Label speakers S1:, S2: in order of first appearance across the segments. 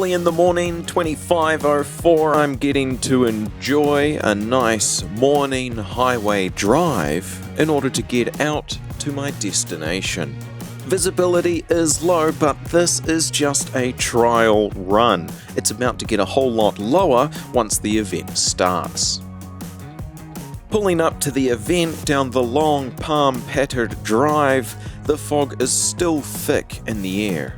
S1: early in the morning, 25:04, I'm getting to enjoy a nice morning highway drive in order to get out to my destination. Visibility is low, but this is just a trial run. It's about to get a whole lot lower once the event starts. Pulling up to the event down the long palm-pattered drive, the fog is still thick in the air.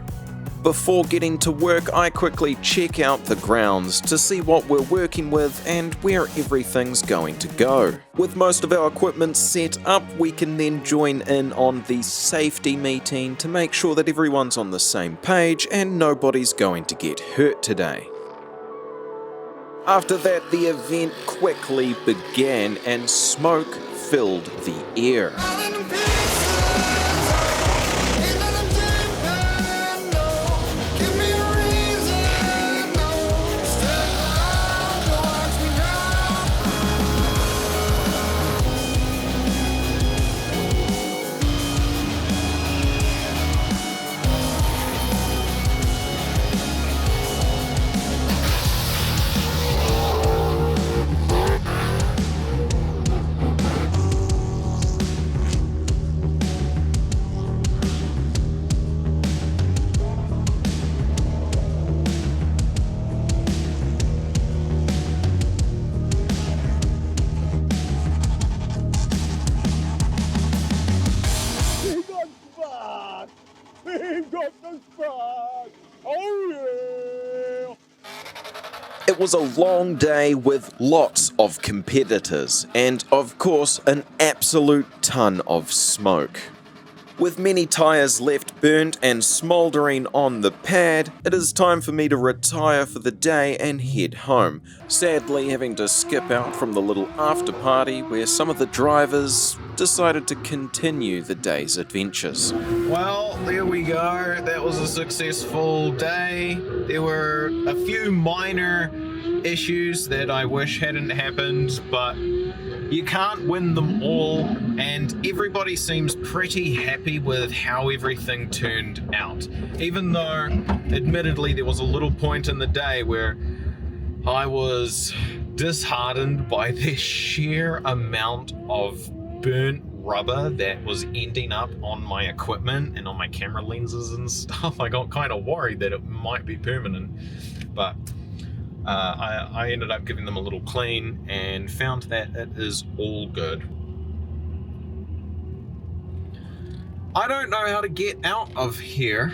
S1: Before getting to work, I quickly check out the grounds to see what we're working with and where everything's going to go. With most of our equipment set up, we can then join in on the safety meeting to make sure that everyone's on the same page and nobody's going to get hurt today. After that, the event quickly began and smoke filled the air. It was a long day with lots of competitors and, of course, an absolute ton of smoke. With many tyres left burnt and smouldering on the pad, it is time for me to retire for the day and head home, sadly having to skip out from the little after party where some of the drivers decided to continue the day's adventures.
S2: Well, there we go. That was a successful day. There were a few minor issues that I wish hadn't happened, but you can't win them all, and everybody seems pretty happy with how everything turned out. Even though, admittedly, there was a little point in the day where I was disheartened by the sheer amount of burnt rubber that was ending up on my equipment and on my camera lenses and stuff. I got kind of worried that it might be permanent, but I ended up giving them a little clean and found that it is all good. I don't know how to get out of here.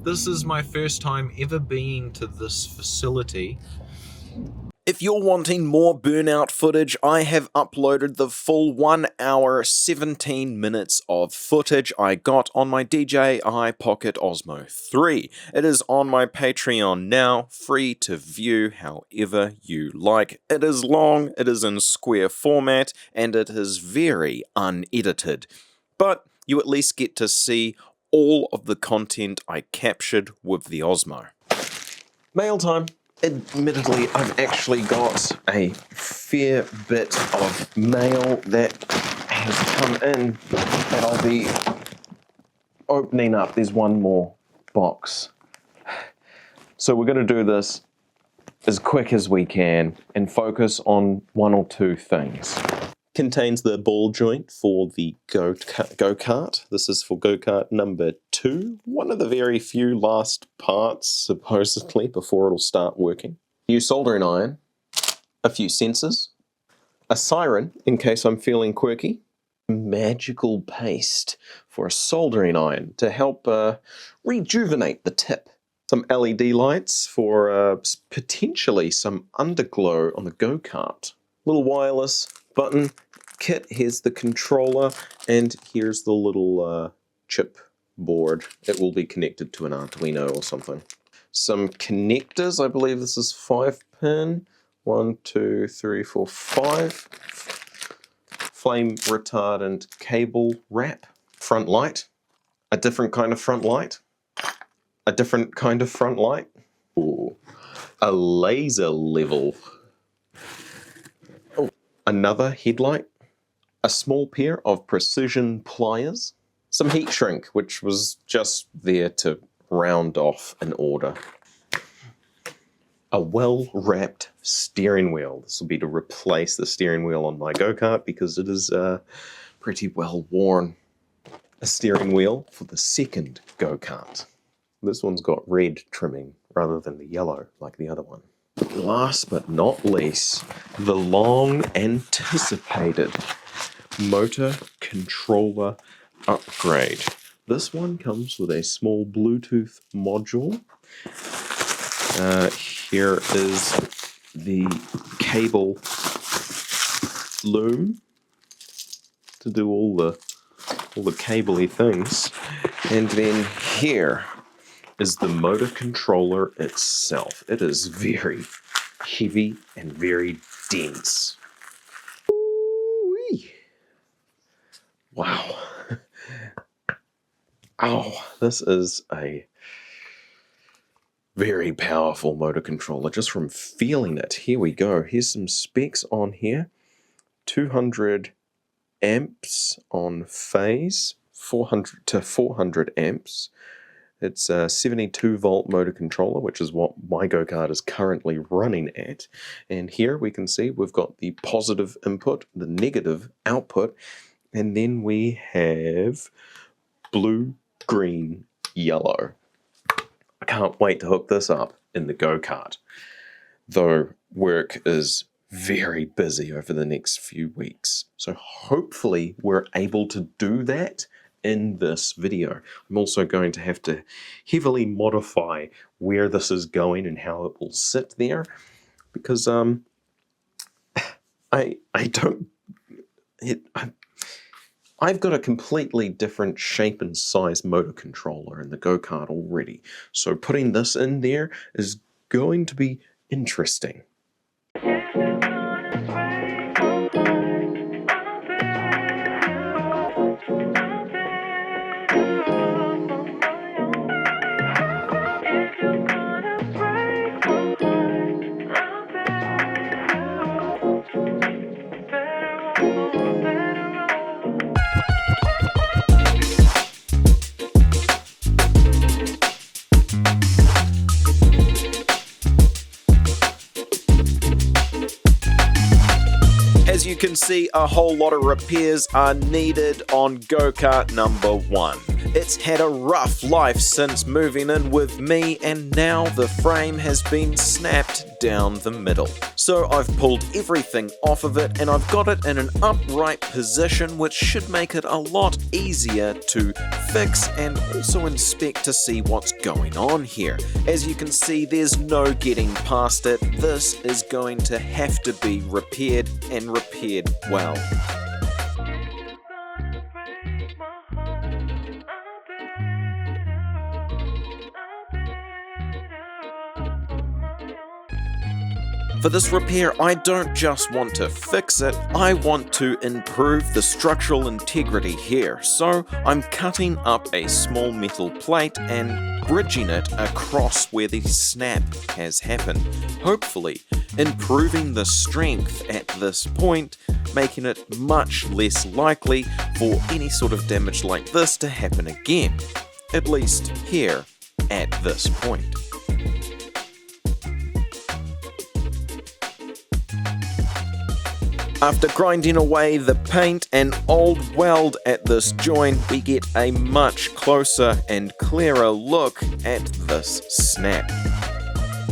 S2: This is my first time ever being to this facility.
S1: If you're wanting more burnout footage, I have uploaded the full 1 hour 17 minutes of footage I got on my DJI Pocket Osmo 3. It is on my Patreon now, free to view however you like. It is long, it is in square format, and it is very unedited. But you at least get to see all of the content I captured with the Osmo. Mail time. Admittedly, I've actually got a fair bit of mail that has come in that I'll be opening up. There's one more box. So we're going to do this as quick as we can and focus on one or two things. Contains the ball joint for the Go-Kart. This is for Go-Kart number 2. One of the very few last parts, supposedly, before it'll start working. New soldering iron, a few sensors, a siren in case I'm feeling quirky, magical paste for a soldering iron to help rejuvenate the tip, some LED lights for potentially some underglow on the Go-Kart, little wireless button kit. Here's the controller, and here's the little chip board. It will be connected to an Arduino or something. Some connectors. I believe this is 5-pin. 1, 2, 3, 4, 5. Flame retardant cable wrap. Front light. A different kind of front light. A different kind of front light. Ooh. A laser level. Oh, another headlight. A small pair of precision pliers. some heat shrink, which was just there to round off an order. A well-wrapped steering wheel. This will be to replace the steering wheel on my go-kart because it is pretty well worn. A steering wheel for the second go-kart. This one's got red trimming rather than the yellow like the other one. Last but not least, the long anticipated motor controller upgrade. This one comes with a small Bluetooth module. Here is the cable loom to do all the cabley things. And then here is the motor controller itself. It is very heavy and very dense. Ooh-wee. Wow. Oh, this is a very powerful motor controller just from feeling it. Here we go. Here's some specs on here. 200 amps on phase, 400 to 400 amps. It's a 72 volt motor controller, which is what my go-kart is currently running at. And here we can see we've got the positive input, the negative output, and then we have blue, green, yellow. I can't wait to hook this up in the go-kart, though work is very busy over the next few weeks. So hopefully we're able to do that in this video. I'm also going to have to heavily modify where this is going and how it will sit there, because I've got a completely different shape and size motor controller in the go-kart already. So putting this in there is going to be interesting. As you can see, a whole lot of repairs are needed on go-kart number 1. It's had a rough life since moving in with me, and now the frame has been snapped down the middle. So I've pulled everything off of it and I've got it in an upright position, which should make it a lot easier to fix and also inspect to see what's going on here. As you can see, there's no getting past it. This is going to have to be repaired, and repaired well. For this repair, I don't just want to fix it, I want to improve the structural integrity here. So I'm cutting up a small metal plate and bridging it across where the snap has happened, hopefully improving the strength at this point, making it much less likely for any sort of damage like this to happen again, at least here at this point. After grinding away the paint and old weld at this joint, we get a much closer and clearer look at this snap.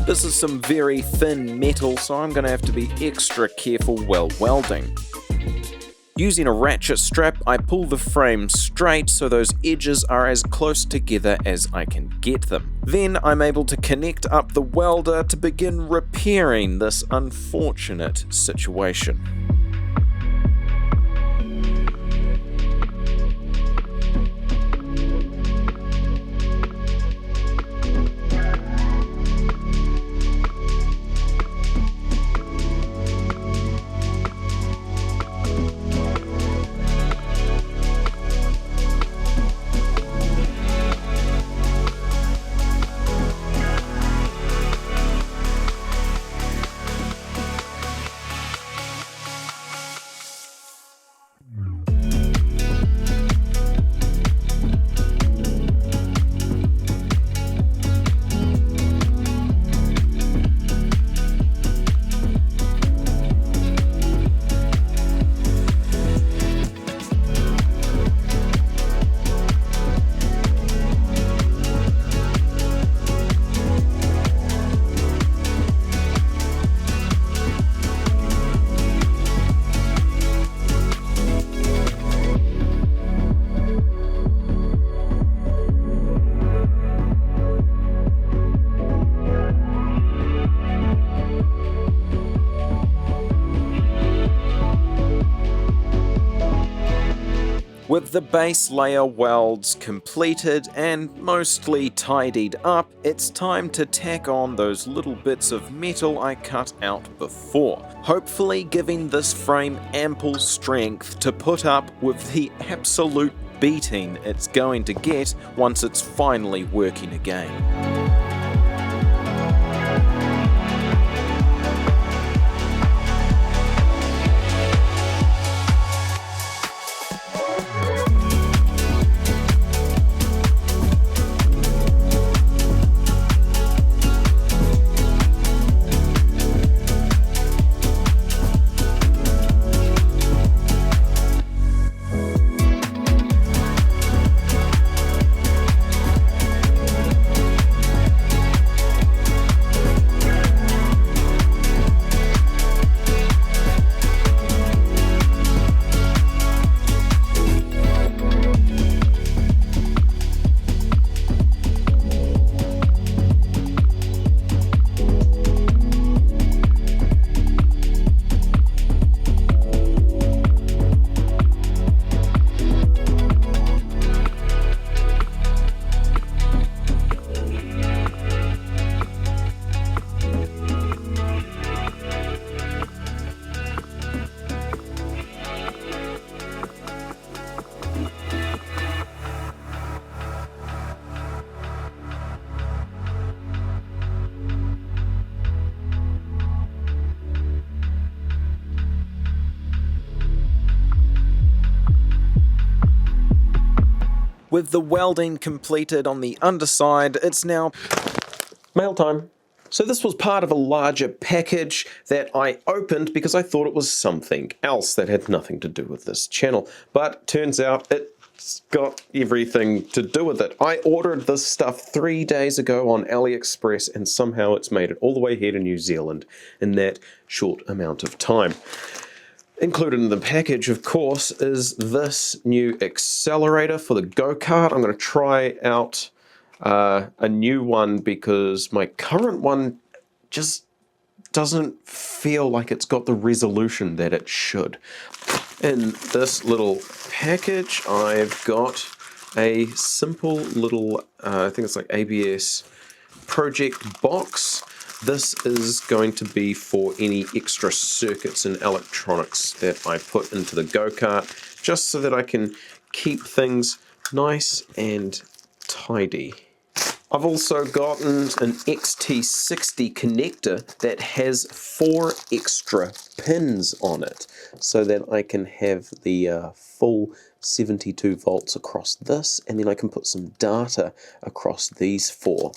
S1: This is some very thin metal, so I'm going to have to be extra careful while welding. Using a ratchet strap, I pull the frame straight so those edges are as close together as I can get them. Then I'm able to connect up the welder to begin repairing this unfortunate situation. With the base layer welds completed and mostly tidied up, it's time to tack on those little bits of metal I cut out before, hopefully giving this frame ample strength to put up with the absolute beating it's going to get once it's finally working again. With the welding completed on the underside, it's now mail time. So this was part of a larger package that I opened because I thought it was something else that had nothing to do with this channel. But turns out it's got everything to do with it. I ordered this stuff 3 days ago on AliExpress and somehow it's made it all the way here to New Zealand in that short amount of time. Included in the package, of course, is this new accelerator for the Go-Kart. I'm going to try out a new one because my current one just doesn't feel like it's got the resolution that it should. In this little package, I've got a simple little, I think it's like ABS project box. This is going to be for any extra circuits and electronics that I put into the Go-Kart, just so that I can keep things nice and tidy. I've also gotten an XT60 connector that has 4 extra pins on it, so that I can have the full 72 volts across this, and then I can put some data across these 4.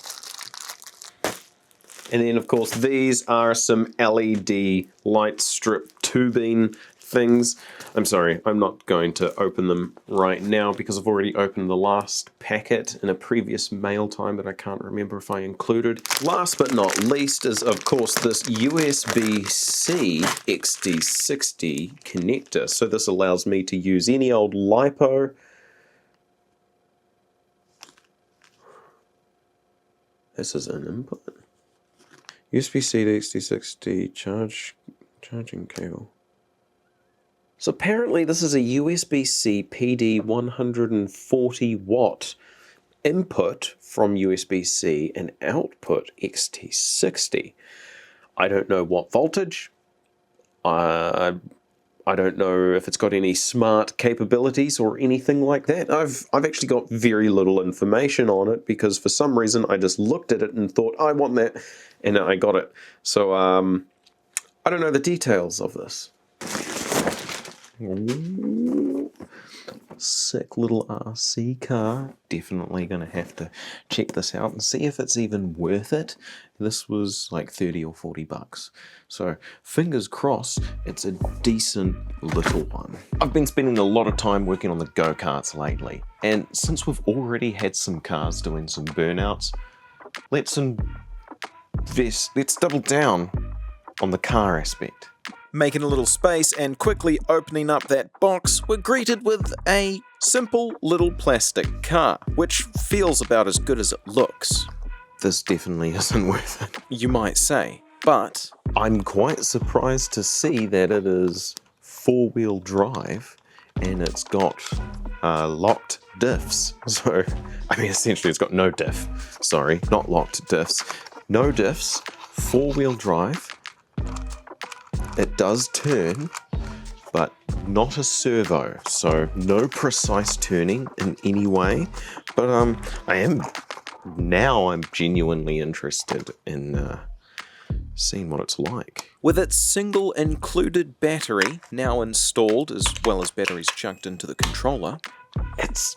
S1: And then, of course, these are some LED light strip tubing things. I'm sorry, I'm not going to open them right now because I've already opened the last packet in a previous mail time that I can't remember if I included. Last but not least is, of course, this USB-C XT60 connector. So this allows me to use any old LiPo. This is an input. USB-C to XT60 charging cable. So apparently this is a USB-C PD 140 watt input from USB-C and output XT60. I don't know what voltage. I don't know if it's got any smart capabilities or anything like that. I've actually got very little information on it because for some reason I just looked at it and thought, I want that, and I got it. So I don't know the details of this. Ooh, sick little RC car. Definitely going to have to check this out and see if it's even worth it. This was like 30 or 40 bucks. So fingers crossed it's a decent little one. I've been spending a lot of time working on the go-karts lately, and since we've already had some cars doing some burnouts, let's double down on the car aspect. Making a little space and quickly opening up that box, we're greeted with a simple little plastic car, which feels about as good as it looks. This definitely isn't worth it, you might say, but I'm quite surprised to see that it is 4-wheel drive and it's got locked diffs. So, I mean, essentially it's got no diff. Sorry, not locked diffs. No diffs, 4-wheel drive. It does turn, but not a servo, so no precise turning in any way. But I'm genuinely interested in seeing what it's like. With its single included battery now installed, as well as batteries chucked into the controller, it's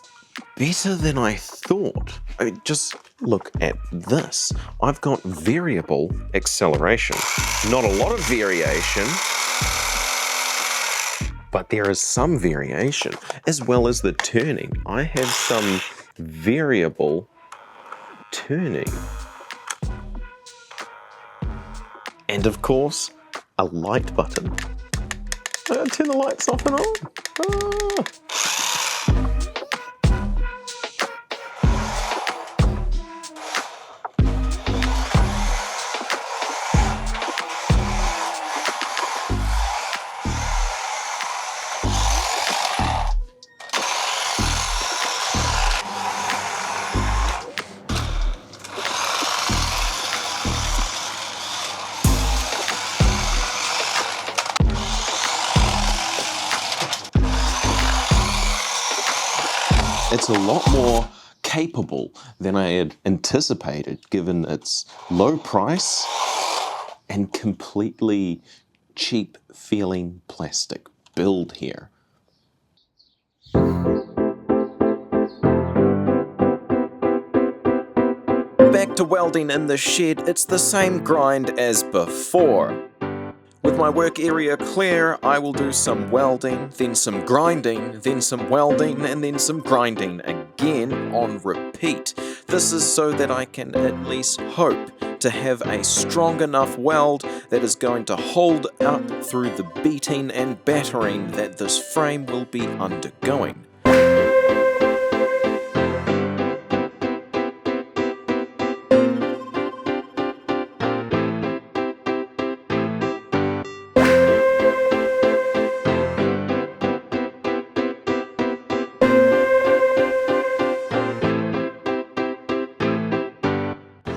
S1: better than I thought. I mean, just look at this. I've got variable acceleration. Not a lot of variation, but there is some variation, as well as the turning. I have some variable turning. And of course, a light button. Turn the lights off and on. Ah. It's a lot more capable than I had anticipated, given its low price and completely cheap feeling plastic build here. Back to welding in the shed, it's the same grind as before. With my work area clear, I will do some welding, then some grinding, then some welding, and then some grinding again on repeat. This is so that I can at least hope to have a strong enough weld that is going to hold up through the beating and battering that this frame will be undergoing.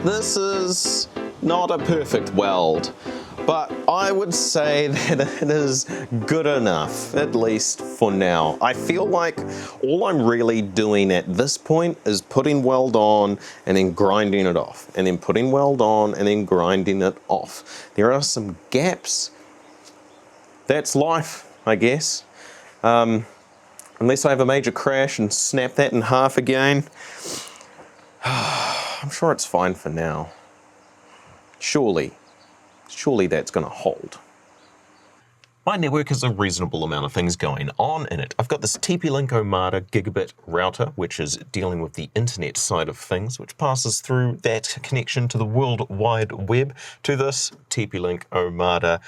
S1: This is not a perfect weld, but I would say that it is good enough, at least for now. I feel like all I'm really doing at this point is putting weld on and then grinding it off, and then putting weld on and then grinding it off. There are some gaps. That's life, I guess. Unless I have a major crash and snap that in half again. I'm sure it's fine for now. Surely that's going to hold. My network has a reasonable amount of things going on in it. I've got this TP-Link Omada gigabit router, which is dealing with the internet side of things, which passes through that connection to the World Wide Web to this TP-Link Omada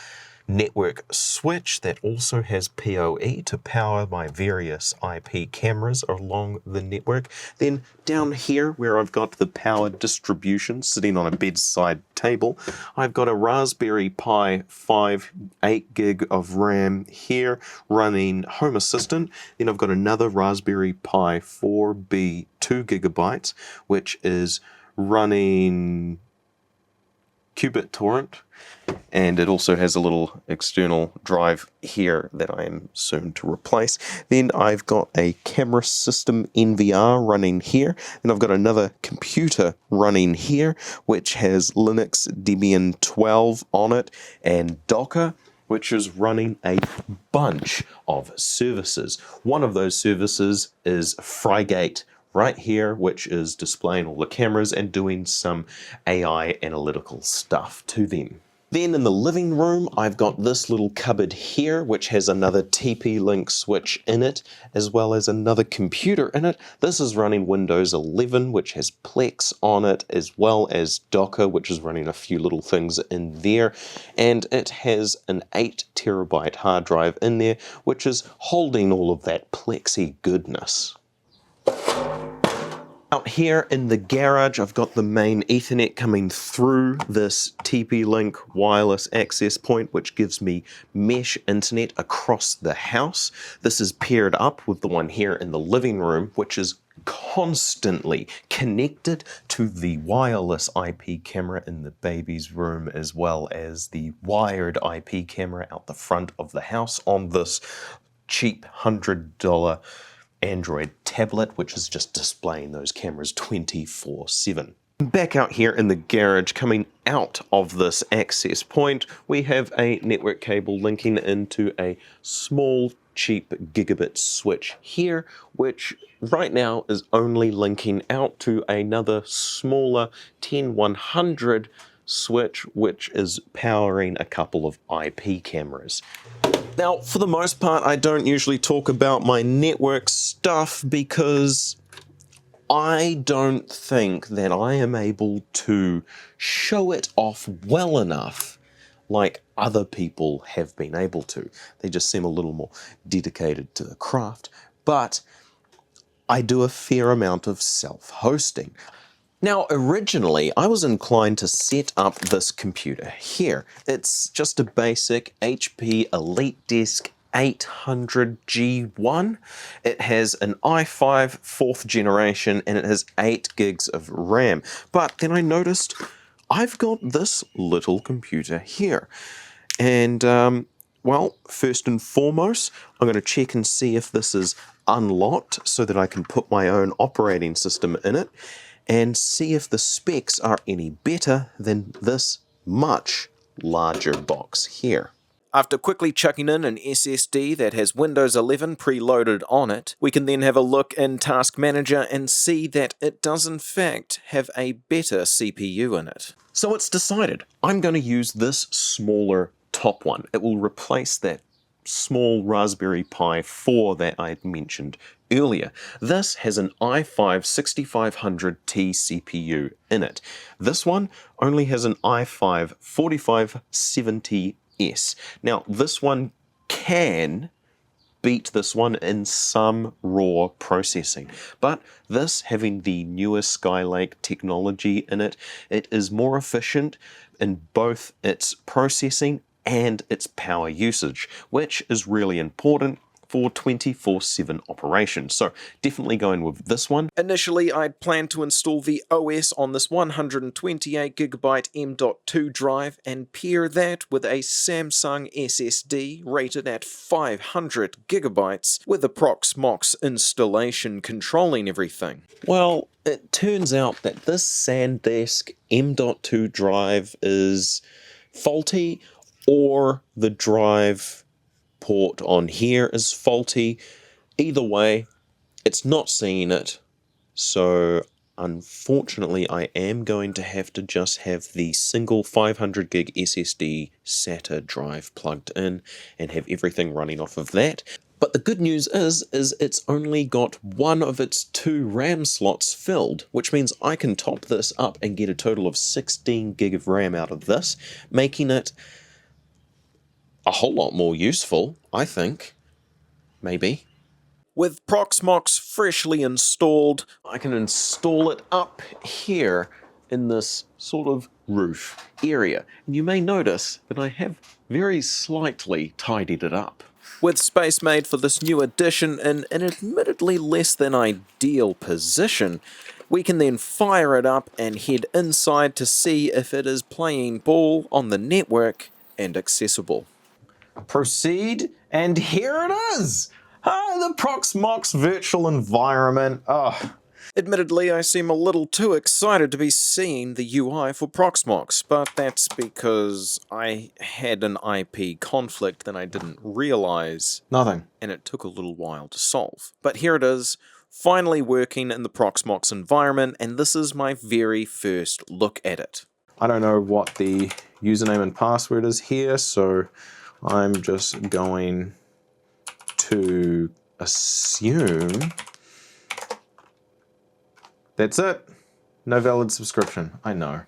S1: network switch that also has PoE to power my various IP cameras along the network. Then down here where I've got the power distribution sitting on a bedside table, I've got a Raspberry Pi 5 8 gig of RAM here running Home Assistant. Then I've got another Raspberry Pi 4B 2 gigabytes which is running Qubit Torrent, and it also has a little external drive here that I am soon to replace. Then I've got a camera system NVR running here, and I've got another computer running here which has Linux Debian 12 on it and Docker, which is running a bunch of services. One of those services is Frigate right here, which is displaying all the cameras and doing some AI analytical stuff to them. Then in the living room, I've got this little cupboard here, which has another TP-Link switch in it, as well as another computer in it. This is running Windows 11, which has Plex on it, as well as Docker, which is running a few little things in there. And it has an 8 terabyte hard drive in there, which is holding all of that Plexi goodness. Out here in the garage, I've got the main Ethernet coming through this TP-Link wireless access point, which gives me mesh internet across the house. This is paired up with the one here in the living room, which is constantly connected to the wireless IP camera in the baby's room, as well as the wired IP camera out the front of the house on this cheap $100 Android tablet, which is just displaying those cameras 24/7. Back out here in the garage, coming out of this access point, we have a network cable linking into a small cheap gigabit switch here, which right now is only linking out to another smaller 10100 switch, which is powering a couple of IP cameras. Now, for the most part, I don't usually talk about my network stuff because I don't think that I am able to show it off well enough like other people have been able to. They just seem a little more dedicated to the craft, but I do a fair amount of self-hosting. Now, originally, I was inclined to set up this computer here. It's just a basic HP EliteDesk 800G1. It has an i5 4th generation and it has 8 gigs of RAM. But then I noticed I've got this little computer here. And, well, first and foremost, I'm going to check and see if this is unlocked so that I can put my own operating system in it, and see if the specs are any better than this much larger box here. After quickly chucking in an SSD that has Windows 11 preloaded on it, we can then have a look in Task Manager and see that it does in fact have a better CPU in it. So it's decided, I'm going to use this smaller top one. It will replace that small Raspberry Pi 4 that I had mentioned earlier. This has an i5 6500T CPU in it. This one only has an i5 4570S. Now, this one can beat this one in some raw processing, but this, having the newer Skylake technology in it, it is more efficient in both its processing and its power usage, which is really important for 24/7 operation. So definitely going with this one. Initially, I'd planned to install the OS on this 128GB M.2 drive and pair that with a Samsung SSD rated at 500GB with a Proxmox installation controlling everything. Well, it turns out that this SanDisk M.2 drive is faulty, or the drive port on here is faulty. Either way, it's not seeing it. So unfortunately, I am going to have to just have the single 500 gig SSD SATA drive plugged in and have everything running off of that. But the good news is it's only got one of its 2 RAM slots filled, which means I can top this up and get a total of 16 gig of RAM out of this, making it a whole lot more useful, I think. Maybe. With Proxmox freshly installed, I can install it up here in this sort of roof area. And you may notice that I have very slightly tidied it up. With space made for this new addition in an admittedly less than ideal position, we can then fire it up and head inside to see if it is playing ball on the network and accessible. Proceed, and here it is! The Proxmox virtual environment. Admittedly, I seem a little too excited to be seeing the UI for Proxmox, but that's because I had an IP conflict that I didn't realize. Nothing. And it took a little while to solve. But here it is, finally working in the Proxmox environment, and this is my very first look at it. I don't know what the username and password is here, so I'm just going to assume that's it. No valid subscription. I know.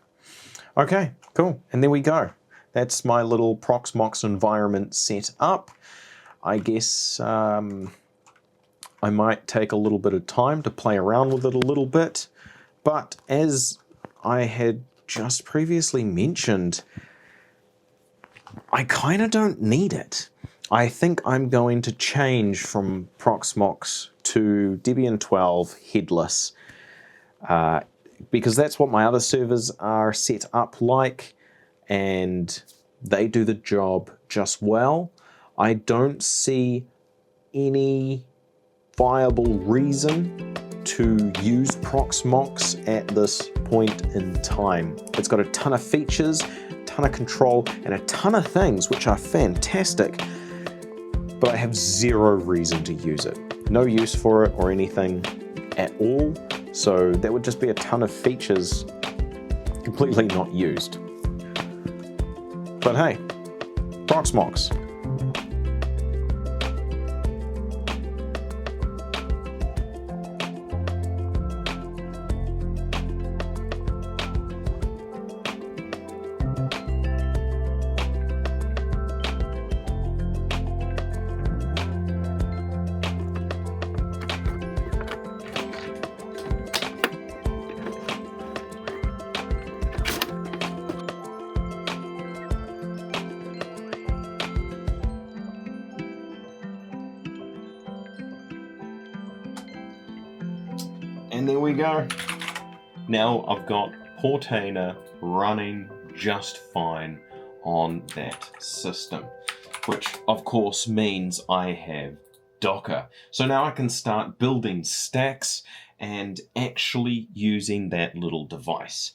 S1: Okay, cool. And there we go. That's my little Proxmox environment set up. I guess I might take a little bit of time to play around with it a little bit. But as I had just previously mentioned, I kind of don't need it. I think I'm going to change from Proxmox to Debian 12 headless, because that's what my other servers are set up like, and they do the job just well. I don't see any viable reason to use Proxmox at this point in time. It's got a ton of features, a ton of control, and a ton of things which are fantastic, but I have zero reason to use it. No use for it or anything at all, so that would just be a ton of features completely not used. But hey, Proxmox. And there we go. Now I've got Portainer running just fine on that system, which of course means I have Docker. So now I can start building stacks and actually using that little device.